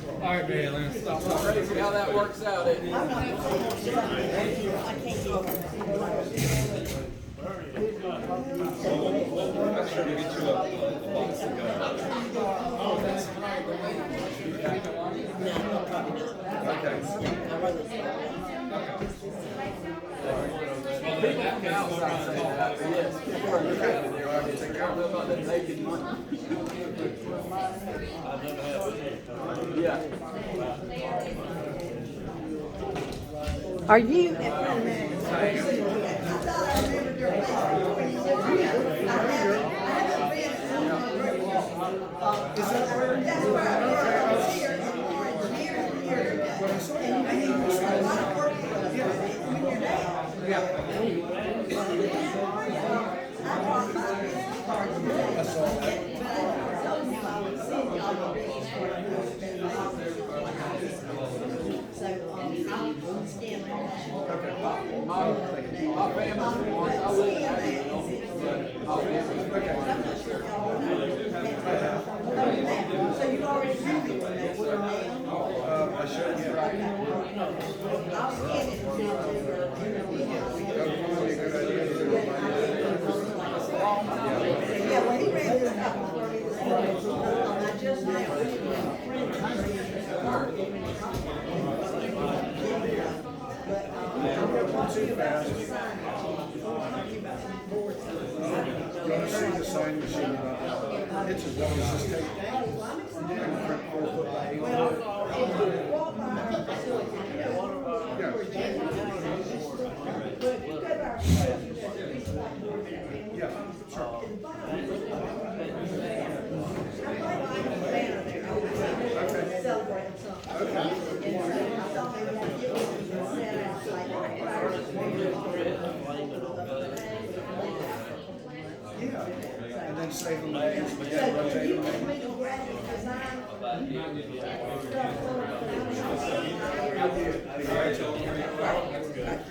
All right, man, let's stop. Crazy how that works out. It. I'm sure to get you a box to go. Okay. Yes. Making money. Yeah. Are you? My family wants, I wouldn't have it. So you already have it. I should, yeah. I'll scan it and send it to Yeah, well, he ran this up. I just now. Too fast. You want to see the sign machine? It's as long as this tape. Yeah, sure. Yeah, and then save them again, we gotta rotate them.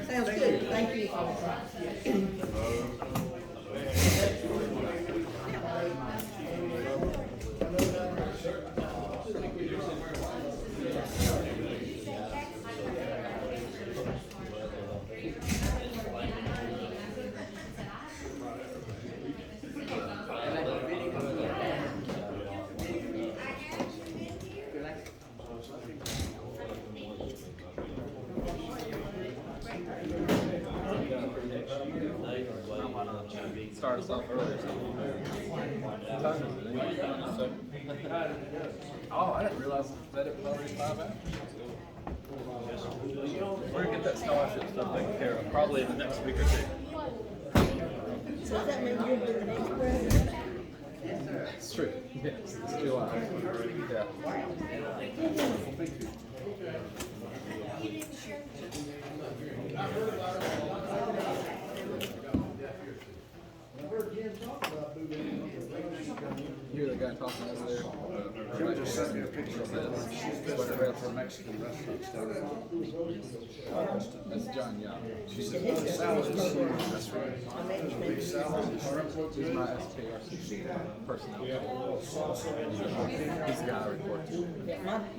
Sounds good, thank you. Start us off earlier. Oh, I didn't realize that it was already 5 hours. We're gonna get that scholarship stuff taken care of probably in the next week or two. So does that mean you're doing the next president? It's true. Yes, it's July. Yeah. Thank you. You're the guy talking over there. Jim just sent me a picture of this. That's a Mexican restaurant down That's John Young. She's there. Salads. That's right. Big salads. She's my SPRCC personnel. He's the guy I report to.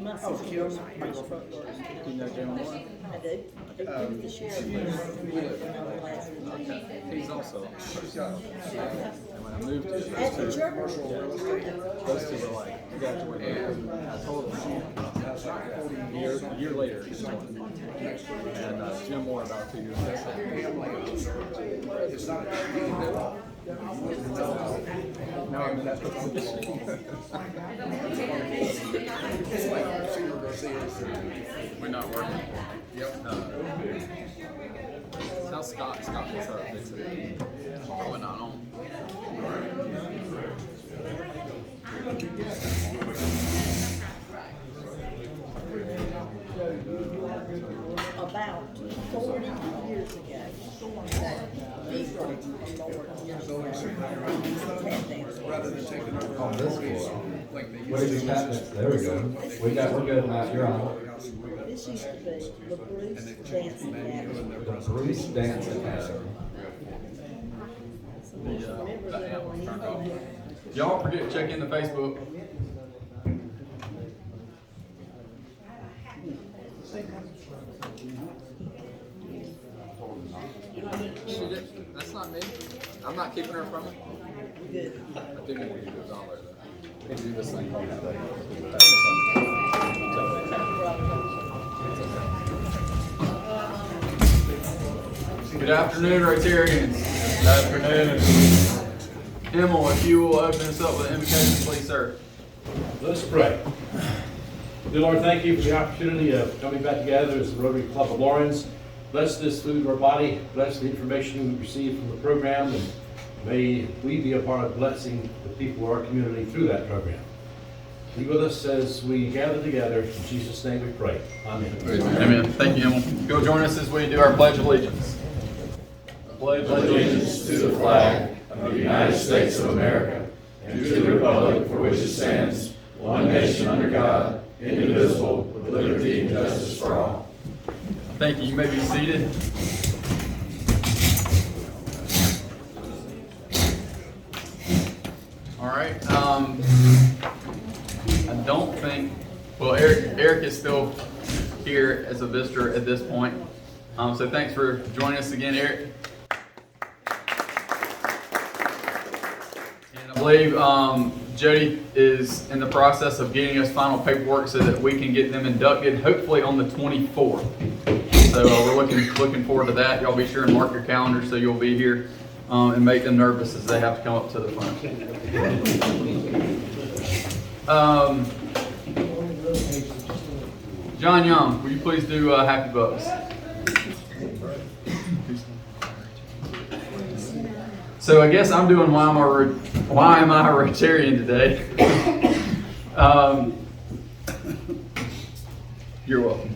My sister works my front door. Do you know Jim Moore? I do. I do the sheriff. Okay. He's also. And when I moved to At the those two, church? those two were like, you got to work. I told them a year later, he's joining. And Jim Moore about 2 years ago. It's not Now I'm in that position. We're not working. Yep. Tell Scott what's up. It's probably not on. About 40 years ago, that he brought rather than taking over On this employees floor. like they What did you used have next? There we go. We're good, Matt. You're on. This used to be the Bruce Dancing Academy. The Bruce Dance Academy. The amp was turned off. Y'all don't forget to check into Facebook. That's not me. I'm not keeping her from it. I do need to do this all though. We need to do this thing called Good afternoon, Rotarians. Good afternoon. Emil, if you will open us up with an invocation, please, sir. Let's pray. Dear Lord, thank you for the opportunity of coming back together as the Rotary Club of Lawrence. Bless this food of our body. Bless the information we receive from the program, and may we be a part of blessing the people of our community through that program. Be with us as we gather together. In Jesus' name we pray. Amen. Amen. Thank you, Emil. Go join us as we do our Pledge of Allegiance. Pledge allegiance to the flag of the United States of America and to the republic for which it stands, one nation under God, indivisible, with liberty and justice for all. Thank you. You may be seated. All right. I don't think, well, Eric is still here as a visitor at this point. So thanks for joining us again, Eric. And I believe Jody is in the process of getting us final paperwork so that we can get them inducted, hopefully on the 24th. So we're looking forward to that. Y'all be sure and mark your calendars so you'll be here and make them nervous as they have to come up to the front. John Young, will you please do Happy Bucks? So I guess I'm doing why am I a Rotarian today? You're welcome.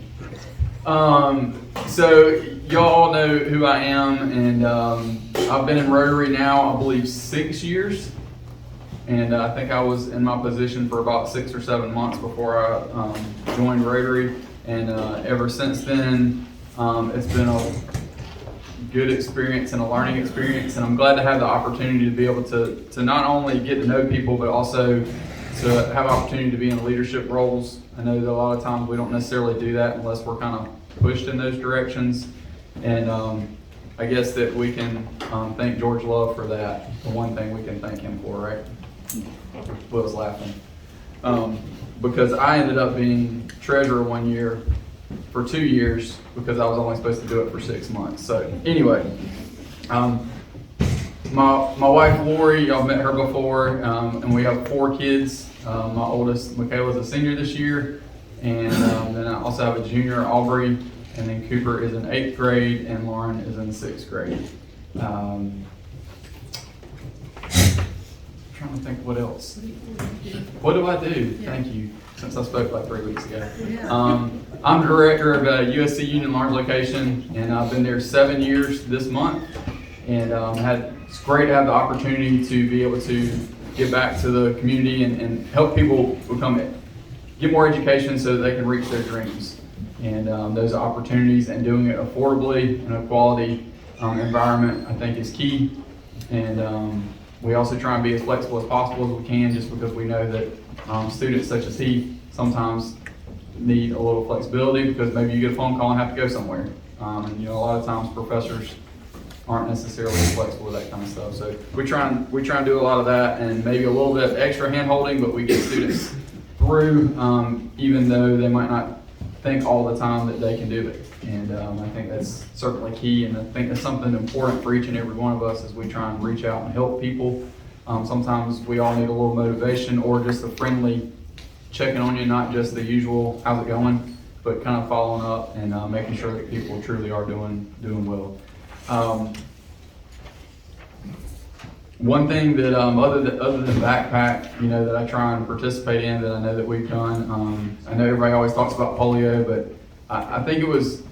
So y'all all know who I am, and I've been in Rotary now, I believe, 6 years. And I think I was in my position for about 6 or 7 months before I joined Rotary. And ever since then, it's been a good experience and a learning experience. And I'm glad to have the opportunity to be able to not only get to know people, but also to have opportunity to be in leadership roles. I know that a lot of times we don't necessarily do that unless we're kind of pushed in those directions. And I guess that we can thank George Love for that. The one thing we can thank him for, right? Will's laughing. Because I ended up being treasurer one year for 2 years because I was only supposed to do it for 6 months. So anyway, my wife Lori, y'all met her before, and we have 4 kids. My oldest, Michaela's a senior this year, and then I also have a junior, Aubrey, and then Cooper is in 8th grade, and Lauren is in 6th grade. Trying to think what else. What do I do? Thank you. Since I spoke like 3 weeks ago. I'm director of USC Union Large Location, and I've been there 7 years this month. And it's great to have the opportunity to be able to give back to the community and help people get more education so that they can reach their dreams. And those opportunities and doing it affordably in a quality environment, I think, is key. And we also try and be as flexible as possible as we can, just because we know that students such as he sometimes need a little flexibility because maybe you get a phone call and have to go somewhere. And a lot of times professors aren't necessarily flexible with that kind of stuff. So we try and do a lot of that, and maybe a little bit of extra hand holding, but we get students through, even though they might not think all the time that they can do it. And I think that's certainly key, and I think that's something important for each and every one of us as we try and reach out and help people. Sometimes we all need a little motivation or just a friendly checking on you, not just the usual how's it going, but kind of following up and making sure that people truly are doing well. One thing that other than backpack, that I try and participate in, that I know that we've done. I know everybody always talks about polio, but I think it was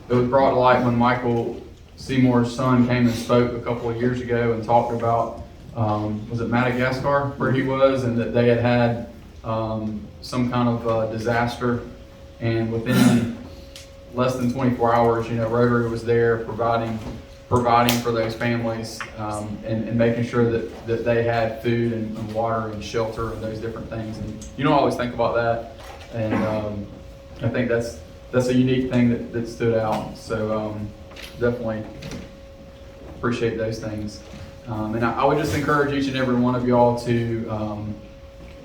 brought to light when Michael Seymour's son came and spoke a couple of years ago and talked about was it Madagascar where he was, and that they had some kind of disaster, and within less than 24 hours, Rotary was there providing for those families and making sure that they had food and water and shelter and those different things. And you don't always think about that, and I think that's that's a unique thing that stood out. So definitely appreciate those things. And I would just encourage each and every one of y'all to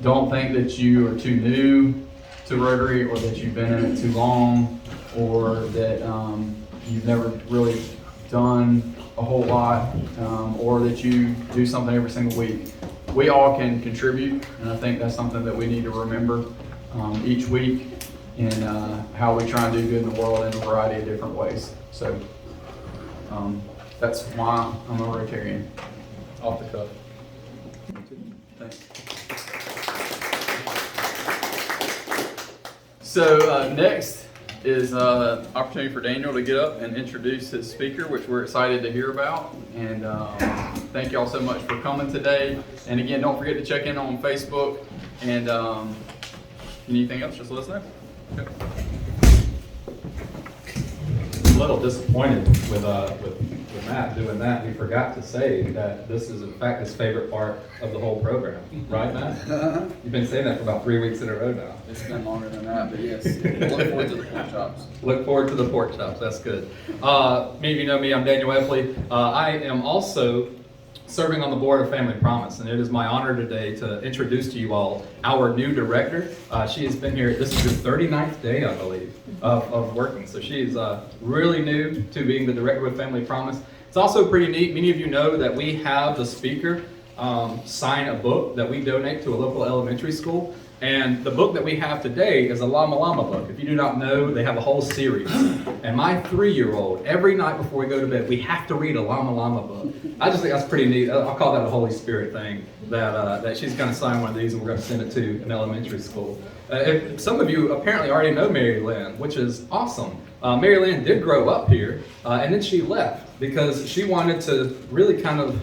don't think that you are too new to Rotary, or that you've been in it too long, or that you've never really done a whole lot, or that you do something every single week. We all can contribute, and I think that's something that we need to remember each week in how we try and do good in the world in a variety of different ways. So that's why I'm a Rotarian. Off the cuff. Thanks. So next is opportunity for Daniel to get up and introduce his speaker, which we're excited to hear about. And thank you all so much for coming today. And again, don't forget to check in on Facebook. And anything else, just let us know. Okay. I'm a little disappointed with Matt doing that. He forgot to say that this is in fact his favorite part of the whole program. Right, Matt? You've been saying that for about 3 weeks in a row now. It's been longer than that, but yes. Look forward to the pork chops. Look forward to the pork chops. That's good. Many of you know me. I'm Daniel Epley. I am also serving on the board of Family Promise, and it is my honor today to introduce to you all our new director. She has been here, this is her 39th day, I believe, of working. So she is really new to being the director of Family Promise. It's also pretty neat. Many of you know that we have the speaker sign a book that we donate to a local elementary school. And the book that we have today is a Llama Llama book. If you do not know, they have a whole series. And my 3-year-old, every night before we go to bed, we have to read a Llama Llama book. I just think that's pretty neat. I'll call that a Holy Spirit thing, that she's going to sign one of these and we're going to send it to an elementary school. Some of you apparently already know Mary Lynn, which is awesome. Mary Lynn did grow up here, and then she left because she wanted to really kind of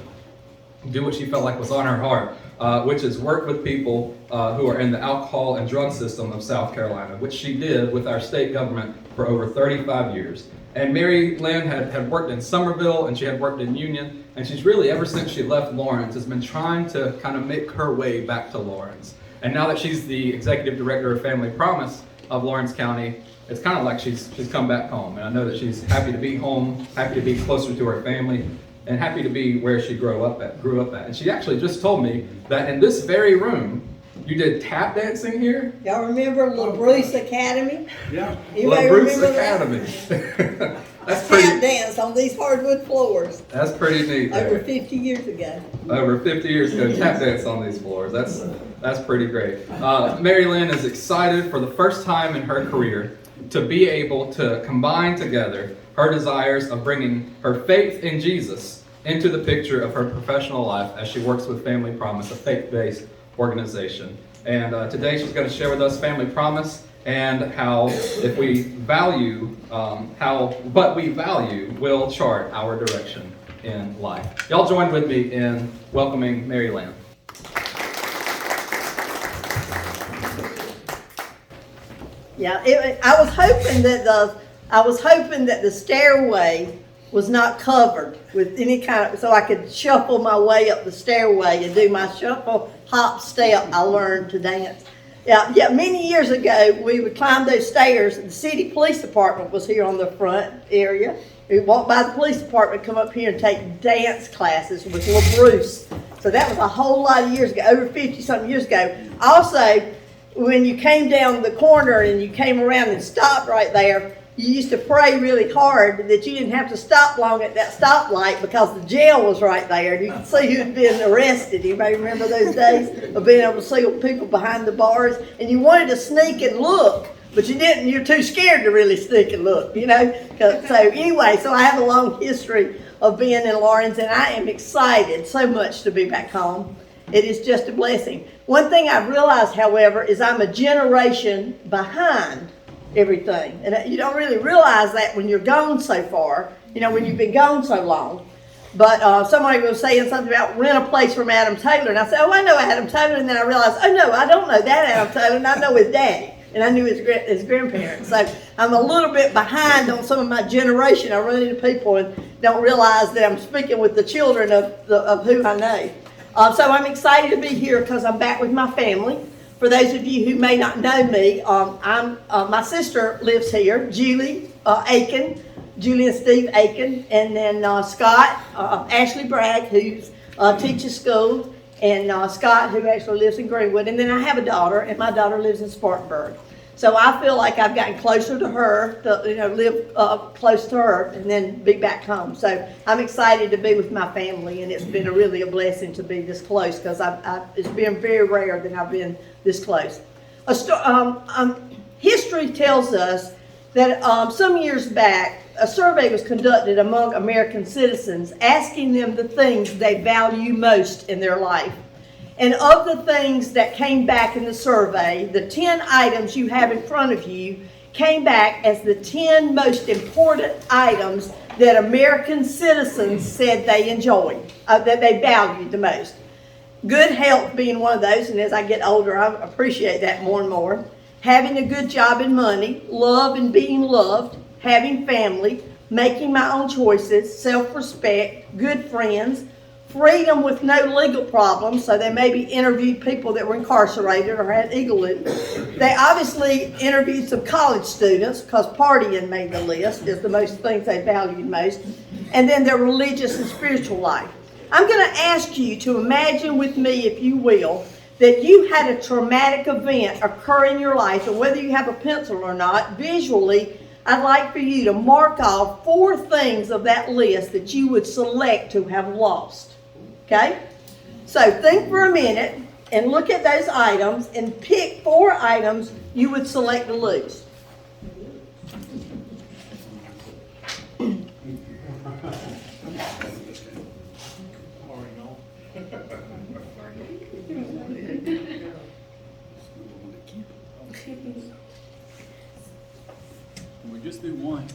do what she felt like was on her heart. Which is work with people who are in the alcohol and drug system of South Carolina, which she did with our state government for over 35 years. And Mary Lynn had worked in Somerville, and she had worked in Union, and she's really, ever since she left Lawrence, has been trying to kind of make her way back to Lawrence. And now that she's the executive director of Family Promise of Lawrence County, it's kind of like she's come back home. And I know that she's happy to be home, happy to be closer to her family, and happy to be where she grew up at. And she actually just told me that in this very room, you did tap dancing here? Y'all remember Little Bruce Academy? Yeah. Anybody Bruce remember Academy. that? That's Tap pretty. dance on these hardwood floors That's pretty neat. There. over 50 years ago. Over 50 years ago, tap dance on these floors. That's pretty great. Mary Lynn is excited for the first time in her career to be able to combine together her desires of bringing her faith in Jesus into the picture of her professional life as she works with Family Promise, a faith-based organization. And today she's going to share with us Family Promise and how if we value, how what we value will chart our direction in life. Y'all join with me in welcoming Mary Lynn. Yeah, I was hoping that the stairway was not covered with any kind of, so I could shuffle my way up the stairway and do my shuffle, hop, step I learned to dance. Yeah, many years ago, we would climb those stairs. The city police department was here on the front area. We'd walk by the police department, come up here and take dance classes with little Bruce. So that was a whole lot of years ago, over 50-something years ago. Also, when you came down the corner and you came around and stopped right there, you used to pray really hard that you didn't have to stop long at that stoplight because the jail was right there and you could see who had been arrested. You may remember those days of being able to see people behind the bars, and you wanted to sneak and look, but you didn't. You're too scared to really sneak and look, you know. So anyway, so I have a long history of being in Lawrence, and I am excited so much to be back home. It is just a blessing. One thing I've realized, however, is I'm a generation behind everything. And you don't really realize that when you're gone so far, you know, when you've been gone so long. But somebody was saying something about rent a place from Adam Taylor. And I said, oh, I know Adam Taylor. And then I realized, oh, no, I don't know that Adam Taylor. And I know his daddy. And I knew his grandparents. So I'm a little bit behind on some of my generation. I run into people and don't realize that I'm speaking with the children of who I know. So I'm excited to be here because I'm back with my family. For those of you who may not know me, my sister lives here, Julie Aiken, Julie and Steve Aiken, and then Scott, Ashley Bragg, who teaches school, and Scott, who actually lives in Greenwood. And then I have a daughter, and my daughter lives in Spartanburg. So I feel like I've gotten closer to her, to live close to her, and then be back home. So I'm excited to be with my family, and it's been really a blessing to be this close, because it's been very rare that I've been this close. History tells us that some years back, a survey was conducted among American citizens, asking them the things they value most in their life. And of the things that came back in the survey, the 10 items you have in front of you came back as the 10 most important items that American citizens said they enjoyed, that they valued the most. Good health being one of those, and as I get older, I appreciate that more and more. Having a good job and money, love and being loved, having family, making my own choices, self-respect, good friends, freedom with no legal problems. So they maybe interviewed people that were incarcerated or had legal. They obviously interviewed some college students, because partying made the list, is the most things they valued most. And then their religious and spiritual life. I'm going to ask you to imagine with me, if you will, that you had a traumatic event occur in your life, and whether you have a pencil or not, visually, I'd like for you to mark off 4 things of that list that you would select to have lost. Okay? So think for a minute and look at those items and pick 4 items you would select to lose. We just do one.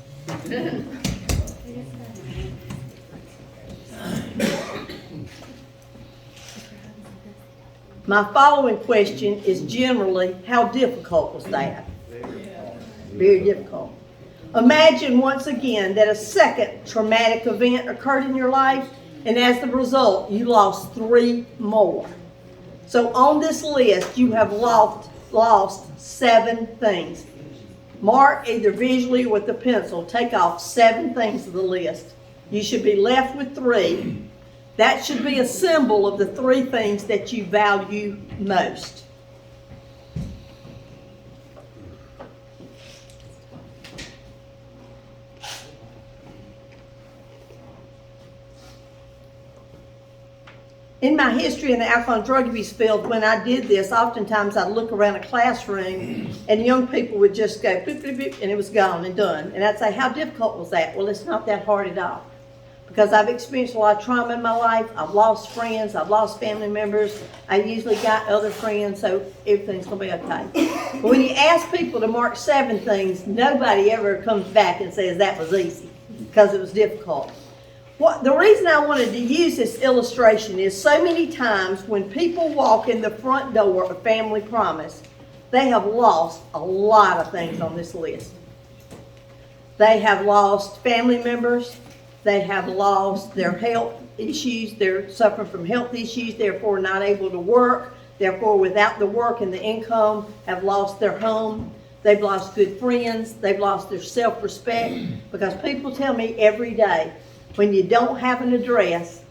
My following question is generally, how difficult was that? Very difficult. Imagine once again that a second traumatic event occurred in your life, and as the result, you lost 3 more. So on this list, you have lost 7 things. Mark either visually or with a pencil, take off 7 things of the list. You should be left with 3. That should be a symbol of the 3 things that you value most. In my history in the alcohol and drug abuse field, when I did this, oftentimes I'd look around a classroom and young people would just go boop, boop, boop, and it was gone and done. And I'd say, how difficult was that? Well, it's not that hard at all. Because I've experienced a lot of trauma in my life. I've lost friends. I've lost family members. I usually got other friends, so everything's going to be okay. But when you ask people to mark 7 things, nobody ever comes back and says that was easy, because it was difficult. The reason I wanted to use this illustration is so many times when people walk in the front door of Family Promise, they have lost a lot of things on this list. They have lost family members. They have lost their health issues. They're suffering from health issues, therefore not able to work. Therefore, without the work and the income, have lost their home. They've lost good friends. They've lost their self-respect. Because people tell me every day, when you don't have an address,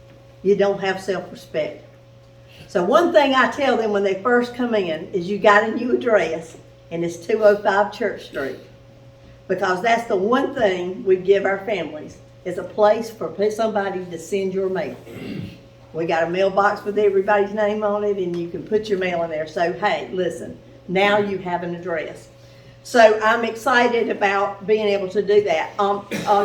you don't have self-respect. So one thing I tell them when they first come in is you got a new address, and it's 205 Church Street. Because that's the one thing we give our families, is a place for somebody to send your mail. We got a mailbox with everybody's name on it, and you can put your mail in there. So, hey, listen, now you have an address. So I'm excited about being able to do that.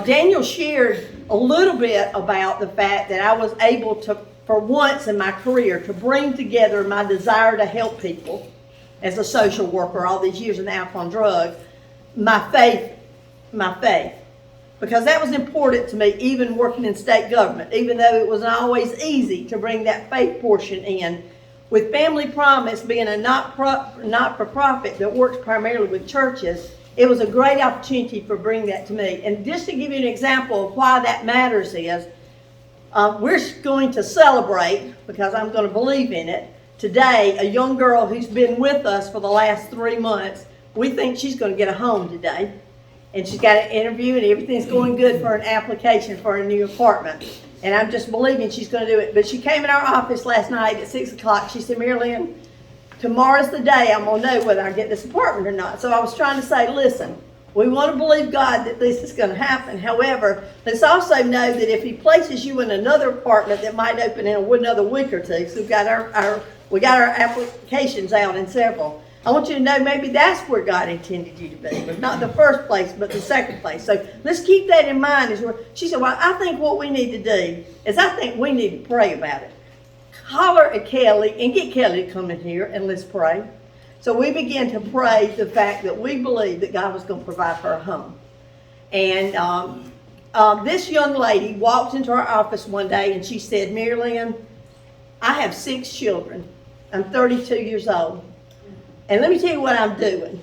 Daniel shared a little bit about the fact that I was able to, for once in my career, to bring together my desire to help people as a social worker all these years in the alcohol and drug, my faith. Because that was important to me, even working in state government, even though it wasn't always easy to bring that faith portion in. With Family Promise being a not-for-profit that works primarily with churches, it was a great opportunity for bringing that to me. And just to give you an example of why that matters is, we're going to celebrate, because I'm going to believe in it, today, a young girl who's been with us for the last 3 months, we think she's going to get a home today. And she's got an interview and everything's going good for an application for a new apartment. And I'm just believing she's going to do it. But she came in our office last night at 6 o'clock. She said, Mary Lynn, tomorrow's the day I'm going to know whether I get this apartment or not. So I was trying to say, listen, we want to believe God that this is going to happen. However, let's also know that if he places you in another apartment that might open in another week or two, so we got our applications out in several. I want you to know maybe that's where God intended you to be, but not the first place, but the second place. So let's keep that in mind. She said, well, I think what we need to do is I think we need to pray about it. Holler at Kelly and get Kelly to come in here and let's pray. So we began to pray the fact that we believed that God was going to provide her a home. And this young lady walked into our office one day and she said, Mary Lynn, I have 6 children. I'm 32 years old. And let me tell you what I'm doing.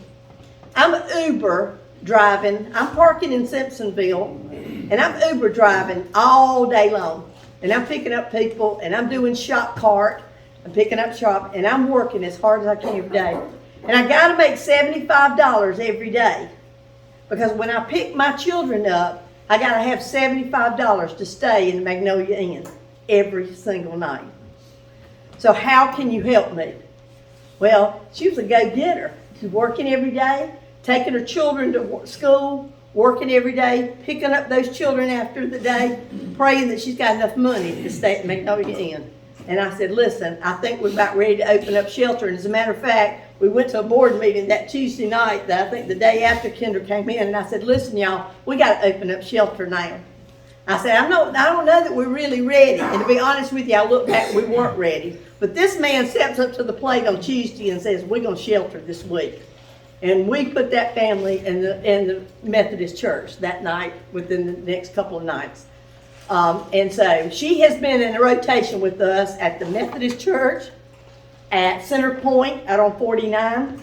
I'm Uber driving. I'm parking in Simpsonville, and I'm Uber driving all day long. And I'm picking up people, and I'm doing shop cart. I'm picking up shop, and I'm working as hard as I can every day. And I got to make $75 every day. Because when I pick my children up, I got to have $75 to stay in the Magnolia Inn every single night. So how can you help me? Well, she was a go-getter. She's working every day, taking her children to school, working every day, picking up those children after the day, praying that she's got enough money to stay at Magnolia Inn. And I said, listen, I think we're about ready to open up shelter. And as a matter of fact, we went to a board meeting that Tuesday night, that I think the day after Kendra came in, and I said, listen, y'all, we got to open up shelter now. I said, I don't know that we're really ready. And to be honest with you, I look back, we weren't ready. But this man steps up to the plate on Tuesday and says, we're going to shelter this week. And we put that family in the Methodist church that night within the next couple of nights. And so she has been in a rotation with us at the Methodist church, at Center Point out on 49,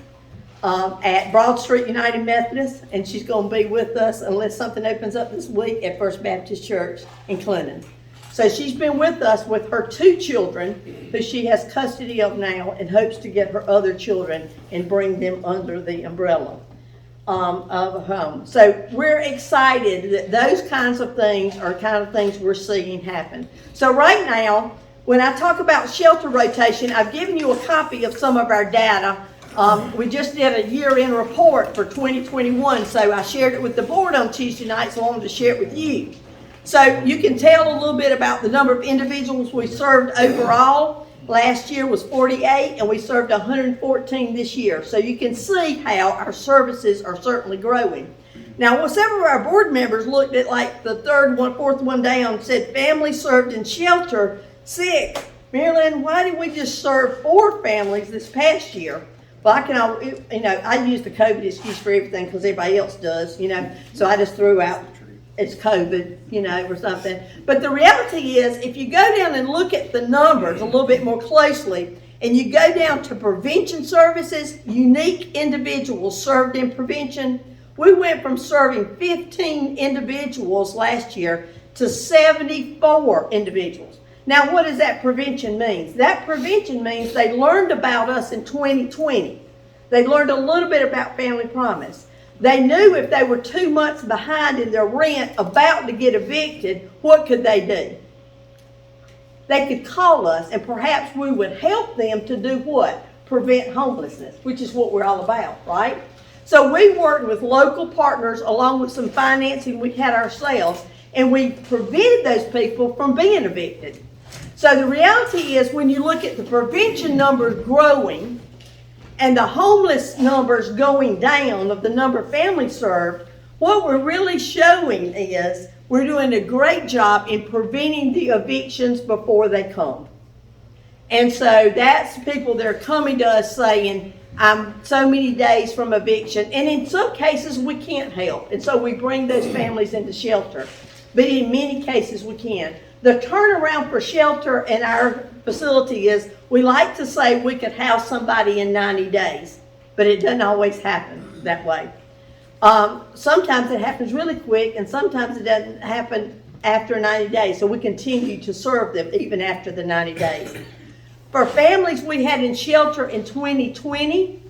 at Broad Street United Methodist, and she's going to be with us unless something opens up this week at First Baptist Church in Clinton. So she's been with us with her 2 children who she has custody of now and hopes to get her other children and bring them under the umbrella of a home. So we're excited that those kinds of things are kind of things we're seeing happen. So right now, when I talk about shelter rotation, I've given you a copy of some of our data. We just did a year-end report for 2021, so I shared it with the board on Tuesday night, so I wanted to share it with you. So you can tell a little bit about the number of individuals we served overall. Last year was 48, and we served 114 this year. So you can see how our services are certainly growing. Now, well, several of our board members looked at like the fourth one down and said, family served in shelter, 6. Mary Lynn, why did we just serve 4 families this past year? Well, I use the COVID excuse for everything because everybody else does, so I just threw out it's COVID, or something. But the reality is, if you go down and look at the numbers a little bit more closely, and you go down to prevention services, unique individuals served in prevention, we went from serving 15 individuals last year to 74 individuals. Now, what does that prevention mean? That prevention means they learned about us in 2020. They learned a little bit about Family Promise. They knew if they were 2 months behind in their rent, about to get evicted, what could they do? They could call us, and perhaps we would help them to do what? Prevent homelessness, which is what we're all about, right? So we worked with local partners along with some financing we had ourselves, and we prevented those people from being evicted. So the reality is, when you look at the prevention numbers growing and the homeless numbers going down of the number of families served, what we're really showing is we're doing a great job in preventing the evictions before they come. And so that's people that are coming to us saying, I'm so many days from eviction. And in some cases, we can't help. And so we bring those families into shelter. But in many cases, we can. The turnaround for shelter in our facility is, we like to say we could house somebody in 90 days, but it doesn't always happen that way. Sometimes it happens really quick, and sometimes it doesn't happen after 90 days, so we continue to serve them even after the 90 days. For families we had in shelter in 2020,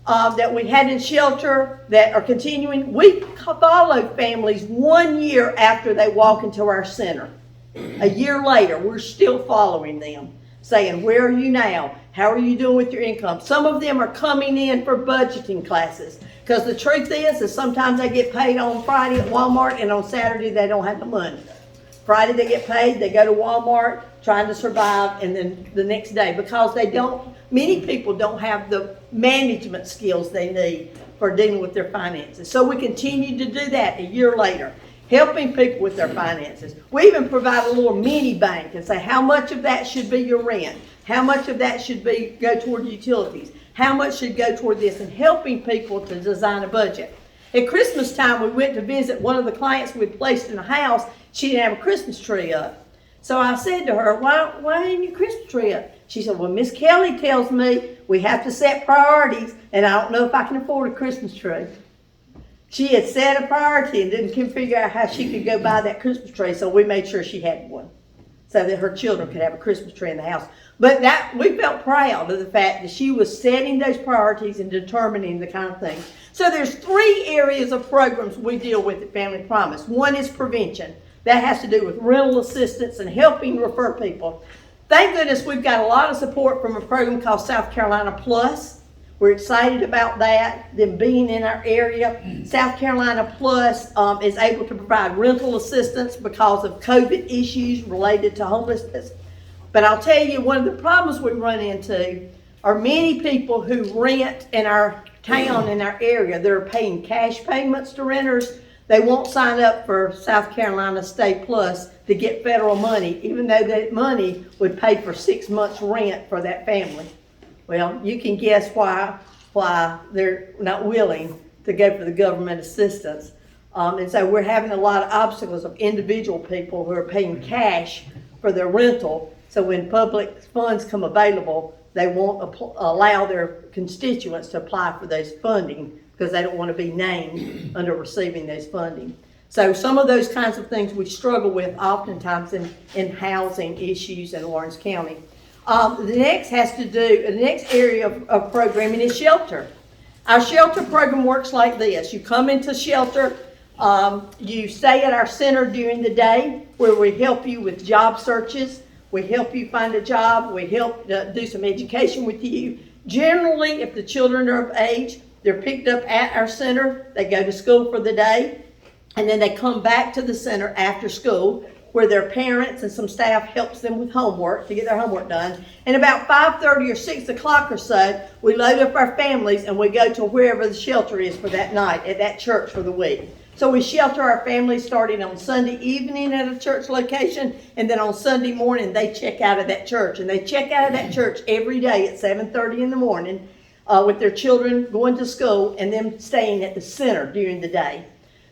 that we had in shelter that are continuing, we follow families 1 year after they walk into our center. A year later, we're still following them, saying, where are you now? How are you doing with your income? Some of them are coming in for budgeting classes, because the truth is sometimes they get paid on Friday at Walmart, and on Saturday they don't have the money. Friday they get paid, they go to Walmart trying to survive, and then the next day, because many people don't have the management skills they need for dealing with their finances. So we continue to do that a year later, helping people with their finances. We even provide a little mini bank and say how much of that should be your rent, how much of that should go toward utilities, how much should go toward this, and helping people to design a budget. At Christmas time, we went to visit one of the clients we'd placed in a house. She didn't have a Christmas tree up. So I said to her, why ain't your Christmas tree up? She said, well, Miss Kelly tells me we have to set priorities, and I don't know if I can afford a Christmas tree. She had set a priority and didn't figure out how she could go buy that Christmas tree, so we made sure she had one so that her children could have a Christmas tree in the house. But we felt proud of the fact that she was setting those priorities and determining the kind of things. So there's 3 areas of programs we deal with at Family Promise. One is prevention. That has to do with rental assistance and helping refer people. Thank goodness we've got a lot of support from a program called South Carolina Plus. We're excited about that, them being in our area. South Carolina Plus is able to provide rental assistance because of COVID issues related to homelessness. But I'll tell you, one of the problems we run into are many people who rent in our town, in our area. They're paying cash payments to renters. They won't sign up for South Carolina State Plus to get federal money, even though that money would pay for 6 months' rent for that family. Well, you can guess why they're not willing to go for the government assistance. And so we're having a lot of obstacles of individual people who are paying cash for their rental. So when public funds come available, they won't allow their constituents to apply for those funding because they don't want to be named under receiving those funding. So some of those kinds of things we struggle with oftentimes in housing issues in Lawrence County. The next area of programming is shelter. Our shelter program works like this. You come into shelter, you stay at our center during the day where we help you with job searches. We help you find a job. We help do some education with you. Generally, if the children are of age, they're picked up at our center. They go to school for the day, and then they come back to the center after school where their parents and some staff helps them with homework to get their homework done. And about 5:30 or 6 o'clock or so, we load up our families and we go to wherever the shelter is for that night at that church for the week. So we shelter our families starting on Sunday evening at a church location, and then on Sunday morning they check out of that church. And they check out of that church every day at 7:30 in the morning with their children going to school and them staying at the center during the day.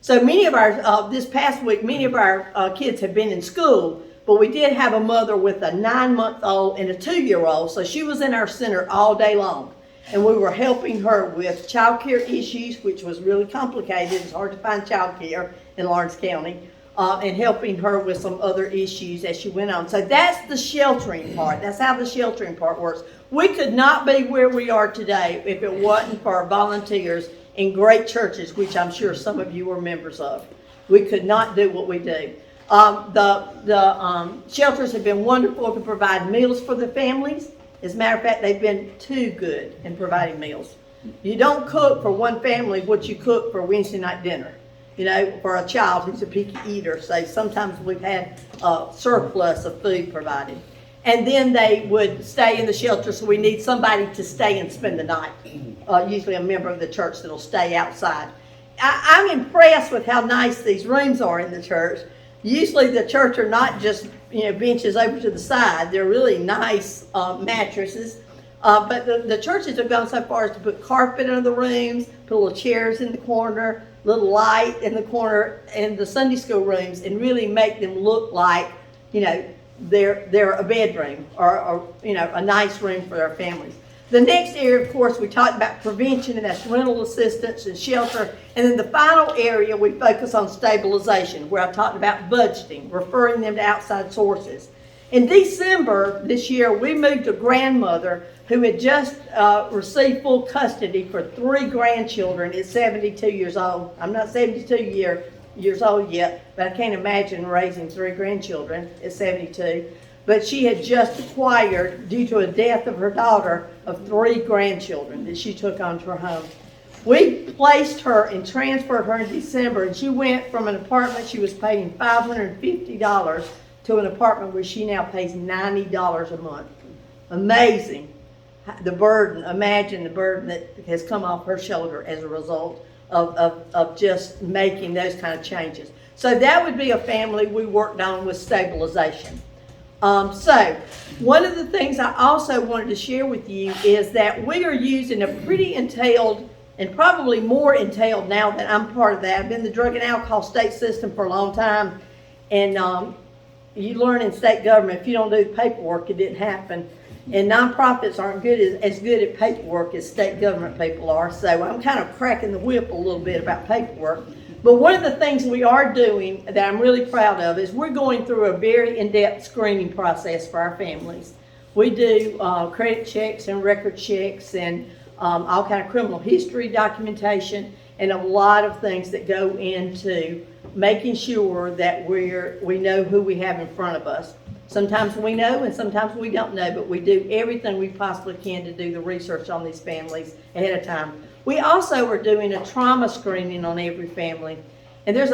So many of our, this past week, many of our kids have been in school, but we did have a mother with a 9-month-old and a 2-year-old, so she was in our center all day long. And we were helping her with child care issues, which was really complicated. It's hard to find child care in Lawrence County, and helping her with some other issues as she went on. So that's the sheltering part. That's how the sheltering part works. We could not be where we are today if it wasn't for our volunteers in great churches, which I'm sure some of you are members of. We could not do what we do. The shelters have been wonderful to provide meals for the families. As a matter of fact, they've been too good in providing meals. You don't cook for one family what you cook for Wednesday night dinner. You know, for a child who's a picky eater, say sometimes we've had a surplus of food provided. And then they would stay in the shelter, so we need somebody to stay and spend the night. Usually a member of the church that'll stay outside. I'm impressed with how nice these rooms are in the church. Usually the church are not just, benches over to the side. They're really nice mattresses. But the churches have gone so far as to put carpet in the rooms, put little chairs in the corner, little light in the corner in the Sunday school rooms, and really make them look like, they're a bedroom or a nice room for their families. The next area, of course, we talked about prevention, and that's rental assistance and shelter. And then the final area, we focus on stabilization, where I talked about budgeting, referring them to outside sources. In December this year, we moved a grandmother who had just received full custody for 3 grandchildren at 72 years old. I'm not 72 years old yet, but I can't imagine raising 3 grandchildren at 72. But she had just acquired, due to a death of her daughter, of 3 grandchildren that she took onto her home. We placed her and transferred her in December, and she went from an apartment she was paying $550 to an apartment where she now pays $90 a month. Amazing. The burden, imagine the burden that has come off her shoulder as a result of just making those kind of changes. So that would be a family we worked on with stabilization. So one of the things I also wanted to share with you is that we are using a pretty entailed, and probably more entailed now that I'm part of that. I've been in the drug and alcohol state system for a long time, and you learn in state government, if you don't do the paperwork, it didn't happen. And nonprofits aren't as good at paperwork as state government people are, so I'm kind of cracking the whip a little bit about paperwork. But one of the things we are doing that I'm really proud of is we're going through a very in-depth screening process for our families. We do credit checks and record checks and all kind of criminal history documentation and a lot of things that go into making sure that we know who we have in front of us. Sometimes we know and sometimes we don't know, but we do everything we possibly can to do the research on these families ahead of time. We also are doing a trauma screening on every family. And there's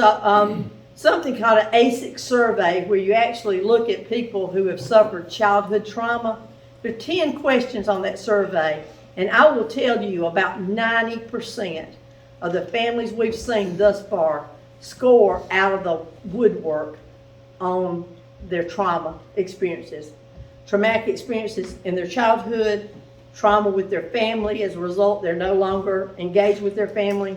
something called an ASIC survey where you actually look at people who have suffered childhood trauma. There are 10 questions on that survey, and I will tell you about 90% of the families we've seen thus far score out of the woodwork on their trauma experiences. Traumatic experiences in their childhood, trauma with their family. As a result, they're no longer engaged with their family.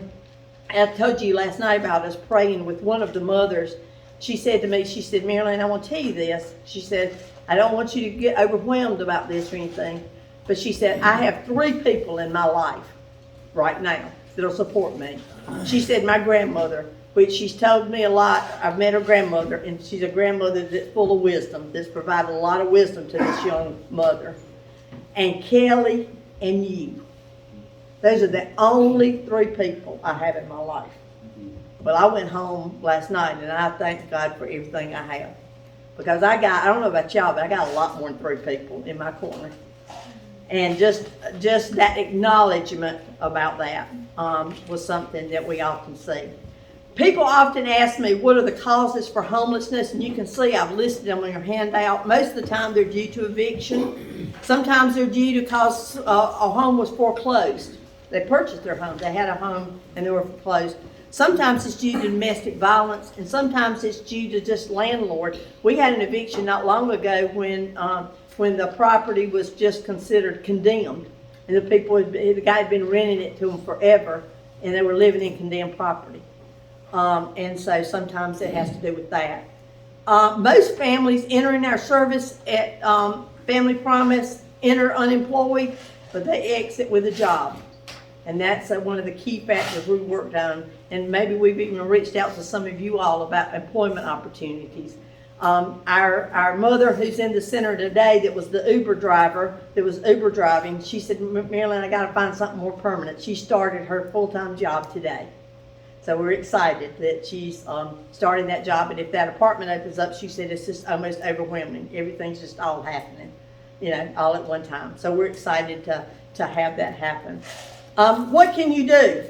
I told you last night about us praying with one of the mothers. She said to me, she said, Marilyn, I want to tell you this. She said, I don't want you to get overwhelmed about this or anything. But she said, I have 3 people in my life right now that'll support me. She said, my grandmother, which she's told me a lot. I've met her grandmother, and she's a grandmother that's full of wisdom, that's provided a lot of wisdom to this young mother. And Kelly and you. Those are the only 3 people I have in my life. Well, I went home last night and I thank God for everything I have. Because I don't know about y'all, but I got a lot more than 3 people in my corner. And just that acknowledgement about that was something that we often see. People often ask me, what are the causes for homelessness? And you can see I've listed them on your handout. Most of the time they're due to eviction. Sometimes they're due to because a home was foreclosed. They purchased their home. They had a home and they were foreclosed. Sometimes it's due to domestic violence, and sometimes it's due to just landlord. We had an eviction not long ago when the property was just considered condemned. And the guy had been renting it to them forever, and they were living in condemned property. And so sometimes it has to do with that. Most families entering our service at Family Promise enter unemployed, but they exit with a job. And that's one of the key factors we worked on. And maybe we've even reached out to some of you all about employment opportunities. Our mother who's in the center today that was the Uber driver, that was Uber driving, she said, Marilyn, I got to find something more permanent. She started her full-time job today. So we're excited that she's starting that job. And if that apartment opens up, she said it's just almost overwhelming. Everything's just all happening, all at one time. So we're excited to have that happen. What can you do?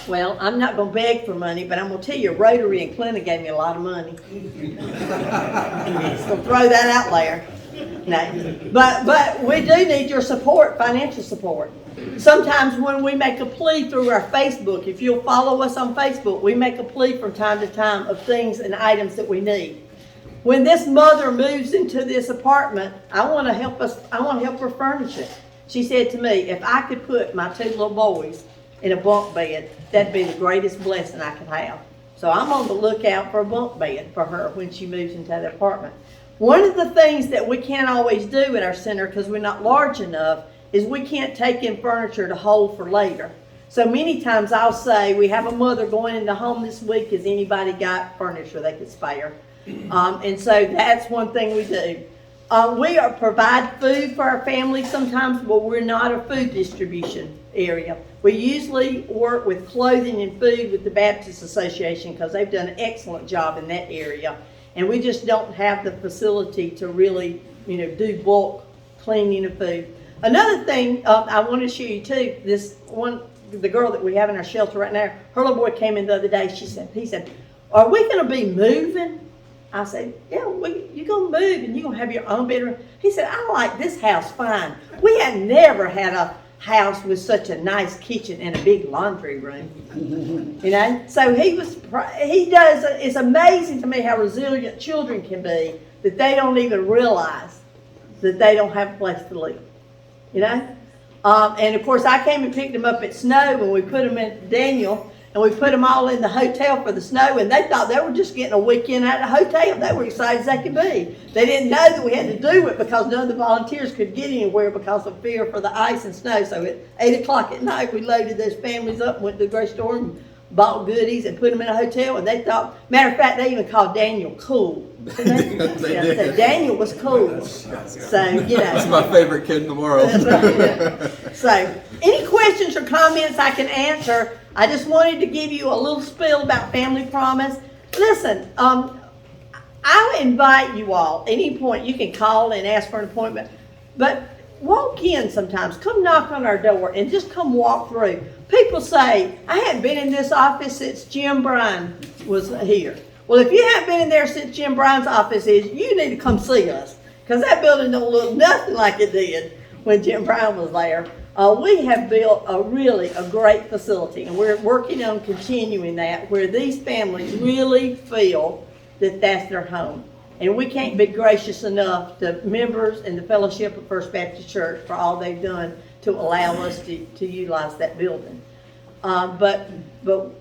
Well, I'm not going to beg for money, but I'm going to tell you, Rotary in Clinton gave me a lot of money. Just going to throw that out there. No. But we do need your support, financial support. Sometimes when we make a plea through our Facebook, if you'll follow us on Facebook, we make a plea from time to time of things and items that we need. When this mother moves into this apartment, I want to help her furnish it. She said to me, if I could put my 2 little boys in a bunk bed, that'd be the greatest blessing I could have. So I'm on the lookout for a bunk bed for her when she moves into that apartment. One of the things that we can't always do at our center, because we're not large enough, is we can't take in furniture to hold for later. So many times I'll say, we have a mother going into home this week, has anybody got furniture they could spare? And so that's one thing we do. We provide food for our families sometimes, but we're not a food distribution area. We usually work with clothing and food with the Baptist Association because they've done an excellent job in that area. And we just don't have the facility to really, do bulk cleaning of food. Another thing I want to show you too, the girl that we have in our shelter right now, her little boy came in the other day. He said, "Are we going to be moving?" I said, "Yeah, you're going to move and you're going to have your own bedroom." He said, "I like this house fine." We had never had a house with such a nice kitchen and a big laundry room. So it's amazing to me how resilient children can be, that they don't even realize that they don't have a place to live. And of course I came and picked them up at snow when we put them in Daniel, and we put them all in the hotel for the snow, and they thought they were just getting a weekend at a hotel. They were excited as they could be. They didn't know that we had to do it because none of the volunteers could get anywhere because of fear for the ice and snow. So at 8 o'clock at night, we loaded those families up, went to the grocery store and bought goodies and put them in a hotel. And they thought, matter of fact, they even called Daniel cool. Said Daniel was cool. So, That's my favorite kid in the world. That's right, yeah. So, any questions or comments I can answer? I just wanted to give you a little spiel about Family Promise. Listen, I invite you all, any point, you can call and ask for an appointment, but walk in sometimes. Come knock on our door and just come walk through. People say, "I haven't been in this office since Jim Bryan was here." Well, if you haven't been in there since Jim Bryan's office is, you need to come see us, because that building don't look nothing like it did when Jim Bryan was there. We have built a great facility, and we're working on continuing that, where these families really feel that that's their home. And we can't be gracious enough to members and the Fellowship of First Baptist Church for all they've done to allow us to utilize that building. But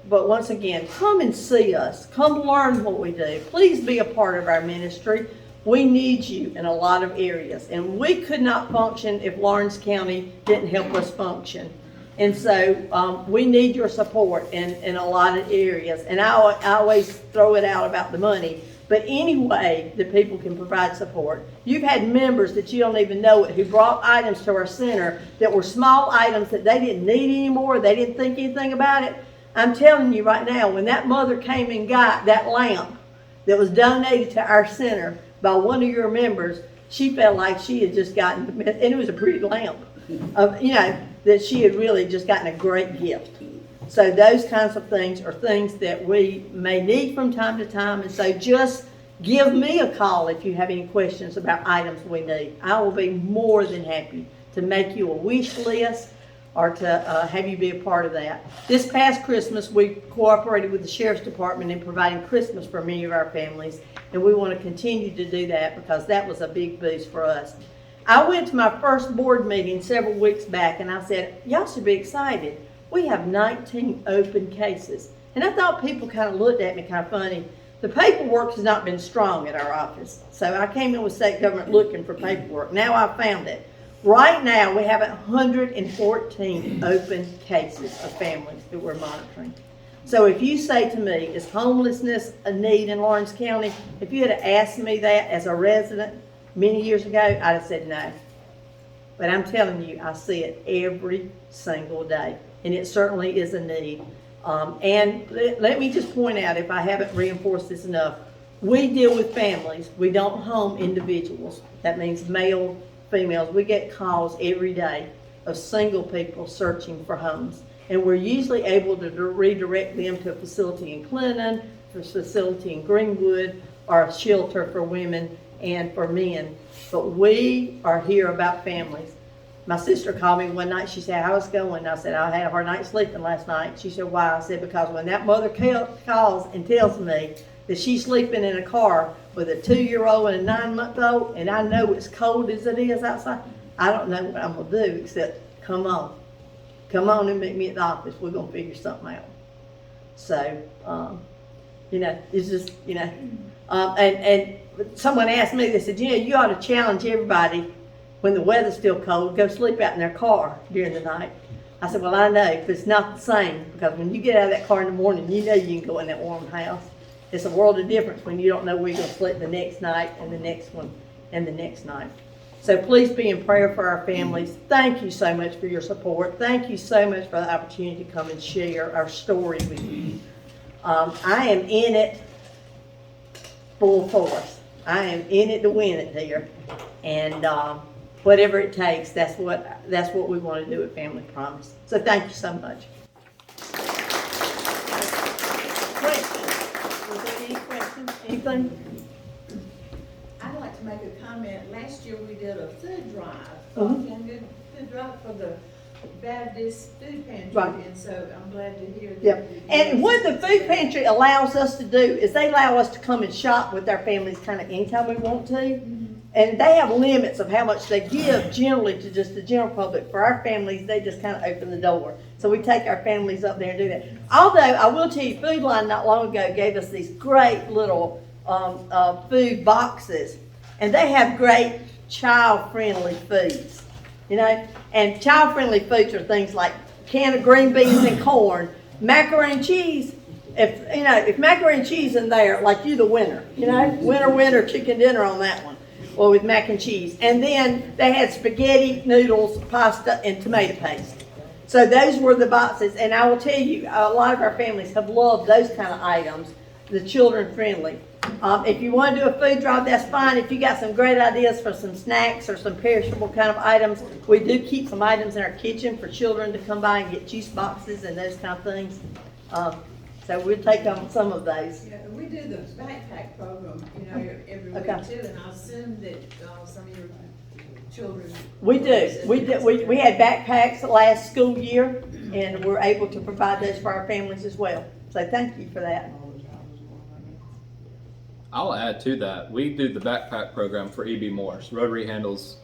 once again, come and see us. Come learn what we do. Please be a part of our ministry. We need you in a lot of areas, and we could not function if Lawrence County didn't help us function. And so we need your support in a lot of areas. And I always throw it out about the money, but any way that people can provide support. You've had members that you don't even know it who brought items to our center that were small items that they didn't need anymore. They didn't think anything about it. I'm telling you right now, when that mother came and got that lamp that was donated to our center by one of your members, she felt like she had just gotten, and it was a pretty lamp, that she had really just gotten a great gift. So those kinds of things are things that we may need from time to time. And so just give me a call if you have any questions about items we need. I will be more than happy to make you a wish list or to have you be a part of that. This past Christmas, we cooperated with the Sheriff's Department in providing Christmas for many of our families. And we want to continue to do that because that was a big boost for us. I went to my first board meeting several weeks back, and I said, y'all should be excited. We have 19 open cases. And I thought people kind of looked at me kind of funny. The paperwork has not been strong at our office. So I came in with state government looking for paperwork. Now I found it. Right now we have 114 open cases of families that we're monitoring. So if you say to me, is homelessness a need in Lawrence County? If you had asked me that as a resident many years ago, I'd have said no. But I'm telling you, I see it every single day. And it certainly is a need. And let me just point out, if I haven't reinforced this enough, we deal with families. We don't home individuals. That means male, females. We get calls every day of single people searching for homes. And we're usually able to redirect them to a facility in Clinton, a facility in Greenwood, or a shelter for women and for men. But we are here about families. My sister called me one night. She said, "How's it going?" I said, "I had a hard night sleeping last night." She said, "Why?" I said, "Because when that mother calls and tells me that she's sleeping in a car with a 2-year-old and a 9-month-old, and I know it's cold as it is outside, I don't know what I'm going to do except come on. Come on and meet me at the office. We're going to figure something out." So, it's just, and someone asked me, they said, "You ought to challenge everybody when the weather's still cold, go sleep out in their car during the night." I said, "Well, I know, but it's not the same, because when you get out of that car in the morning, you know you can go in that warm house. It's a world of difference when you don't know where you're going to sleep the next night and the next one and the next night. So please be in prayer for our families. Thank you so much for your support. Thank you so much for the opportunity to come and share our story with you. I am in it full force. I am in it to win it here. And whatever it takes, that's what we want to do at Family Promise. So thank you so much. Questions? Was there any questions? Anything? I'd like to make a comment. Last year we did a food drive, Mhm. food drive for the Baptist food pantry, Right. and so I'm glad to hear that. Yep. And what the food pantry allows us to do is they allow us to come and shop with our families kind of anytime we want to. And they have limits of how much they give generally to just the general public. For our families, they just kind of open the door. So we take our families up there and do that. Although I will tell you, Food Line not long ago gave us these great little food boxes. And they have great child-friendly foods, you know. And child-friendly foods are things like a can of green beans and corn, macaroni and cheese. If macaroni and cheese in there, like you the winner, you know, winner chicken dinner on that one. Or with mac and cheese. And then they had spaghetti, noodles, pasta, and tomato paste. So those were the boxes. And I will tell you, a lot of our families have loved those kind of items, the children friendly. If you want to do a food drive, that's fine. If you got some great ideas for some snacks or some perishable kind of items, we do keep some items in our kitchen for children to come by and get juice boxes and those kind of things. So we'll take on some of those. Yeah, we do the backpack program, every week Okay. too, and I assume that some of your children. We do. We had backpacks last school year, and we're able to provide those for our families as well. So thank you for that. I'll add to that. We do the backpack program for EB Morse. Rotary handles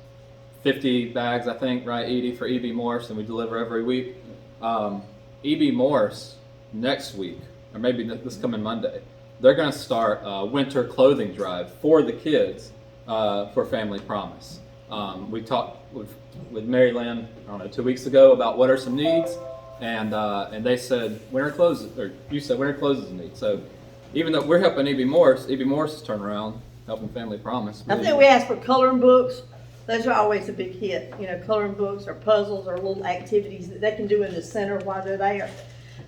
50 bags, I think, right, Edie, for EB Morse, and we deliver every week. EB Morse next week, or maybe this coming Monday, they're going to start a winter clothing drive for the kids for Family Promise. We talked with Mary Lynn, 2 weeks ago about what are some needs, and they said winter clothes, or you said winter clothes is a need. So even though we're helping EB Morse is turn around helping Family Promise. I think we asked for coloring books. Those are always a big hit. Coloring books or puzzles or little activities that they can do in the center while they're there.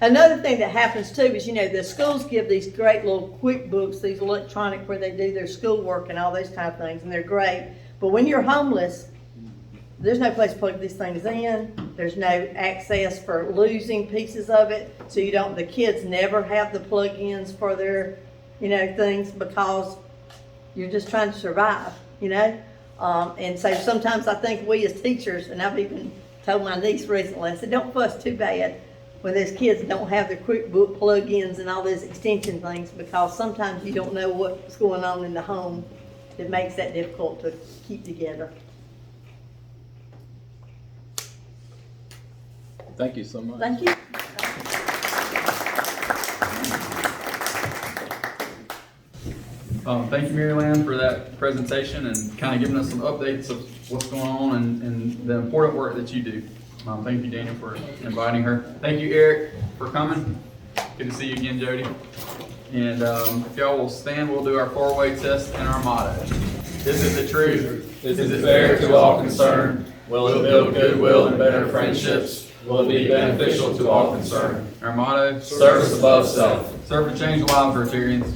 Another thing that happens too is, the schools give these great little quick books, these electronic where they do their schoolwork and all those kind of things, and they're great. But when you're homeless, there's no place to plug these things in. There's no access for losing pieces of it. So the kids never have the plug-ins for their, things because you're just trying to survive, And so sometimes I think we as teachers, and I've even told my niece recently, I said, don't fuss too bad when those kids don't have their QuickBook plug-ins and all those extension things, because sometimes you don't know what's going on in the home that makes that difficult to keep together. Thank you so much. Thank you. Thank you, Mary Lynn, for that presentation and kind of giving us some updates of what's going on and the important work that you do. Thank you, Daniel, for inviting her. Thank you, Eric, for coming. Good to see you again, Jody. And if y'all will stand, we'll do our four-way test and our motto. Is it the truth? Is it fair to all concerned? Will it build goodwill and better friendships? Will it be beneficial to all concerned? Our motto, service above self. Serve to change the lives of Rotarians.